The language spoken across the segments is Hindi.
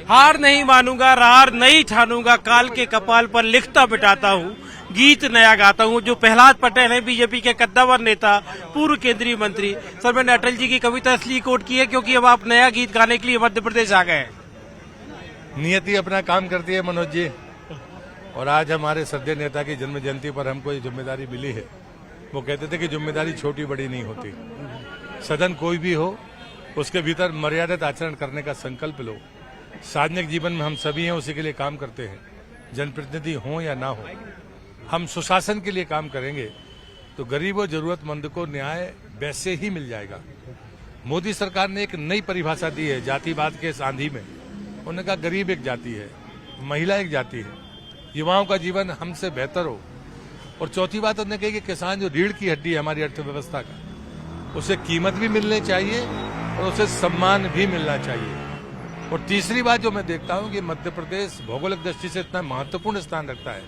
हार नहीं मानूंगा, रार नहीं ठानूंगा, काल के कपाल पर लिखता बिटाता हूँ, गीत नया गाता हूँ। जो प्रहलाद पटेल है, बीजेपी के कद्दावर नेता, पूर्व केंद्रीय मंत्री। सर, मैंने अटल जी की कविता इसलिए कोट की है क्योंकि अब आप नया गीत गाने के लिए मध्य प्रदेश आ गए। नियति अपना काम करती है मनोज जी, और आज हमारे श्रद्धेय नेता की जन्म जयंती पर हमको ये जिम्मेदारी मिली है। वो कहते थे कि जिम्मेदारी छोटी बड़ी नहीं होती, सदन कोई भी हो उसके भीतर मर्यादित आचरण करने का संकल्प लो। सार्वजनिक जीवन में हम सभी हैं, उसी के लिए काम करते हैं, जनप्रतिनिधि हो या ना हो। हम सुशासन के लिए काम करेंगे तो गरीब और जरूरतमंद को न्याय वैसे ही मिल जाएगा। मोदी सरकार ने एक नई परिभाषा दी है जातिवाद के इस आंधी में। उन्होंने कहा गरीब एक जाति है, महिला एक जाति है, युवाओं का जीवन हमसे बेहतर हो। और चौथी बात उन्होंने कही कि किसान जो रीढ़ की हड्डी है हमारी अर्थव्यवस्था का, उसे कीमत भी मिलनी चाहिए और उसे सम्मान भी मिलना चाहिए। और तीसरी बात जो मैं देखता हूं कि मध्य प्रदेश भौगोलिक दृष्टि से इतना महत्वपूर्ण स्थान रखता है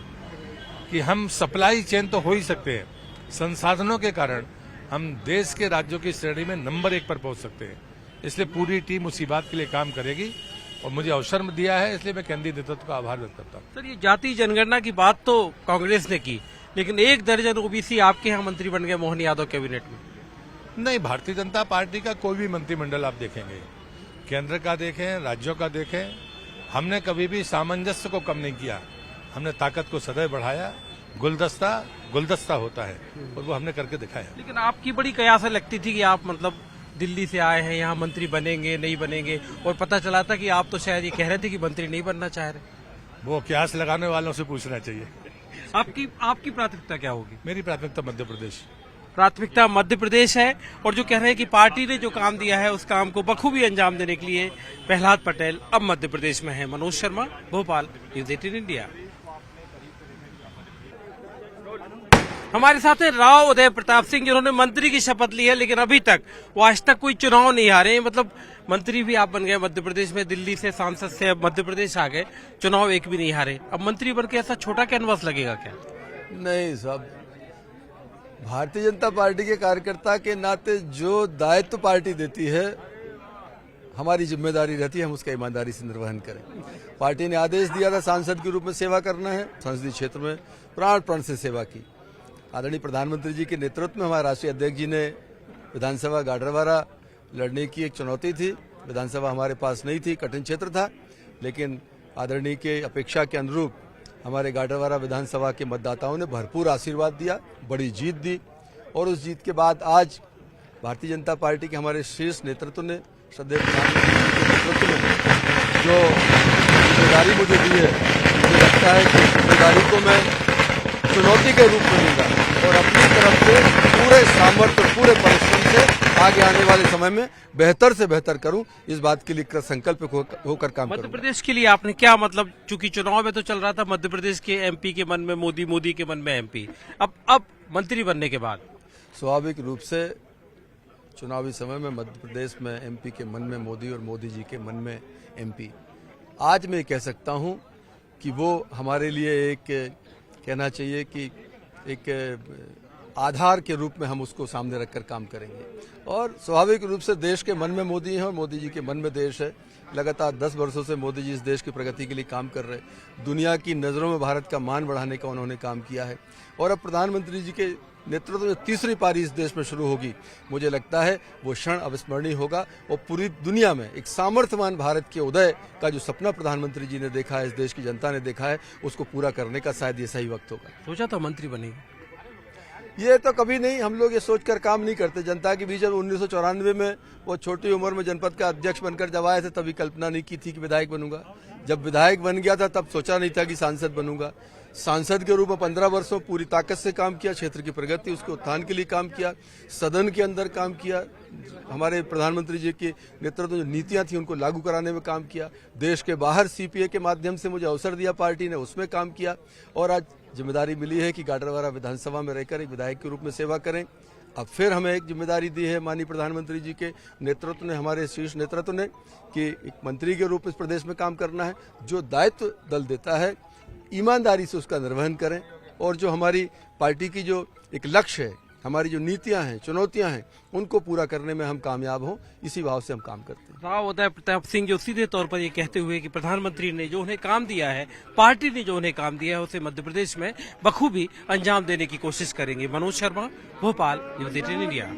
कि हम सप्लाई चेन तो हो ही सकते हैं, संसाधनों के कारण हम देश के राज्यों की श्रेणी में नंबर 1 पर पहुंच सकते हैं। इसलिए पूरी टीम उसी बात के लिए काम करेगी और मुझे अवसर दिया है, इसलिए मैं केंद्रीय नेतृत्व का आभार व्यक्त करता हूं। सर, ये जाति जनगणना की बात तो कांग्रेस ने की, लेकिन 1 दर्जन ओबीसी आपके यहाँ मंत्री बन गए मोहन यादव कैबिनेट में। नहीं, भारतीय जनता पार्टी का कोई भी मंत्रिमंडल आप देखेंगे, केंद्र का देखें, राज्यों का देखें, हमने कभी भी सामंजस्य को कम नहीं किया। हमने ताकत को सदैव बढ़ाया। गुलदस्ता गुलदस्ता होता है और वो हमने करके दिखाया। लेकिन आपकी बड़ी कयास लगती थी कि आप मतलब दिल्ली से आए हैं, यहाँ मंत्री बनेंगे नहीं बनेंगे, और पता चला था कि आप तो शायद ये कह रहे थे कि मंत्री नहीं बनना चाह रहे। वो कयास लगाने वालों से पूछना चाहिए। आपकी प्राथमिकता क्या होगी? मेरी प्राथमिकता मध्य प्रदेश। प्राथमिकता मध्य प्रदेश है, और जो कह रहे हैं कि पार्टी ने जो काम दिया है उस काम को बखूबी अंजाम देने के लिए प्रहलाद पटेल अब मध्य प्रदेश में है। Manoj Sharma, Bhopal, news 18 India. हमारे साथ है राव उदय प्रताप सिंह, जिन्होंने मंत्री की शपथ ली है, लेकिन अभी तक वो आज तक कोई चुनाव नहीं हारे। मतलब मंत्री भी आप बन गए मध्य प्रदेश में, दिल्ली से सांसद से अब मध्य प्रदेश आ गए, चुनाव एक भी नहीं हारे। अब मंत्री बन के ऐसा छोटा कैनवास लगेगा क्या? नहीं साहब, भारतीय जनता पार्टी के कार्यकर्ता के नाते जो दायित्व पार्टी देती है, हमारी जिम्मेदारी रहती है हम उसका ईमानदारी से निर्वहन करें। पार्टी ने आदेश दिया था सांसद के रूप में सेवा करना है, संसदीय क्षेत्र में प्राण प्राण से सेवा की। आदरणीय प्रधानमंत्री जी के नेतृत्व में हमारे राष्ट्रीय अध्यक्ष जी ने विधानसभा गाडरवारा लड़ने की एक चुनौती थी। विधानसभा हमारे पास नहीं थी, कठिन क्षेत्र था, लेकिन आदरणीय के अपेक्षा के अनुरूप हमारे गाडरवारा विधानसभा के मतदाताओं ने भरपूर आशीर्वाद दिया, बड़ी जीत दी। और उस जीत के बाद आज भारतीय जनता पार्टी के हमारे शीर्ष नेतृत्व ने, श्रद्धेय प्रधानमंत्री के नेतृत्व में जो जिम्मेदारी मुझे दी है, मुझे लगता है कि जिम्मेदारी को मैं चुनौती के रूप में लूंगा और अपनी तरफ से पूरे सामर्थ्य, पूरे परिश्रम से आगे आने वाले समय में बेहतर से बेहतर करूं, इस बात के लिए संकल्प होकर काम करूं। मध्य प्रदेश के लिए आपने क्या, मतलब चूंकि चुनाव में तो चल रहा था मध्य प्रदेश के एमपी के मन में मोदी, मोदी के मन में एमपी, अब मंत्री बनने के बाद स्वाभाविक रूप से चुनावी समय में मध्य प्रदेश में एमपी के मन में मोदी और मोदी जी के मन में एमपी। आज मैं कह सकता हूं कि वो हमारे लिए एक, कहना चाहिए कि एक आधार के रूप में हम उसको सामने रखकर काम करेंगे। और स्वाभाविक रूप से देश के मन में मोदी हैं और मोदी जी के मन में देश है। लगातार 10 वर्षों से मोदी जी इस देश की प्रगति के लिए काम कर रहे हैं। दुनिया की नज़रों में भारत का मान बढ़ाने का उन्होंने काम किया है। और अब प्रधानमंत्री जी के नेतृत्व में तीसरी पारी इस देश में शुरू होगी। मुझे लगता है वो क्षण अविस्मरणीय होगा और पूरी दुनिया में एक सामर्थ्यवान भारत के उदय का जो सपना प्रधानमंत्री जी ने देखा है, इस देश की जनता ने देखा है, उसको पूरा करने का शायद ये सही वक्त होगा। सोचा था मंत्री बनेंगे? ये तो कभी नहीं, हम लोग ये सोचकर काम नहीं करते। जनता के बीच 1994 में वो छोटी उम्र में जनपद का अध्यक्ष बनकर जब आए थे, तभी कल्पना नहीं की थी कि विधायक बनूंगा। जब विधायक बन गया था तब सोचा नहीं था कि सांसद बनूंगा। सांसद के रूप में 15 वर्षों पूरी ताकत से काम किया, क्षेत्र की प्रगति, उसके उत्थान के लिए काम किया, सदन के अंदर काम किया, हमारे प्रधानमंत्री जी के नेतृत्व में जो नीतियां थी उनको लागू कराने में काम किया। देश के बाहर सीपीए के माध्यम से मुझे अवसर दिया पार्टी ने, उसमें काम किया। और आज जिम्मेदारी मिली है कि गाडरवारा विधानसभा में रहकर एक विधायक के रूप में सेवा करें। अब फिर हमें एक जिम्मेदारी दी है माननीय प्रधानमंत्री जी के नेतृत्व ने, हमारे शीर्ष नेतृत्व ने, कि एक मंत्री के रूप में इस प्रदेश में काम करना है। जो दायित्व दल देता है ईमानदारी से उसका निर्वहन करें। और जो हमारी पार्टी की जो एक लक्ष्य है हमारी जो नीतियां हैं, चुनौतियां हैं, उनको पूरा करने में हम कामयाब हों, इसी भाव से हम काम करते हैं। राव उदय प्रताप सिंह जो सीधे तौर पर ये कहते हुए कि प्रधानमंत्री ने जो उन्हें काम दिया है, पार्टी ने जो उन्हें काम दिया है, उसे मध्य प्रदेश में बखूबी अंजाम देने की कोशिश करेंगे। Manoj Sharma, Bhopal, news 18 India.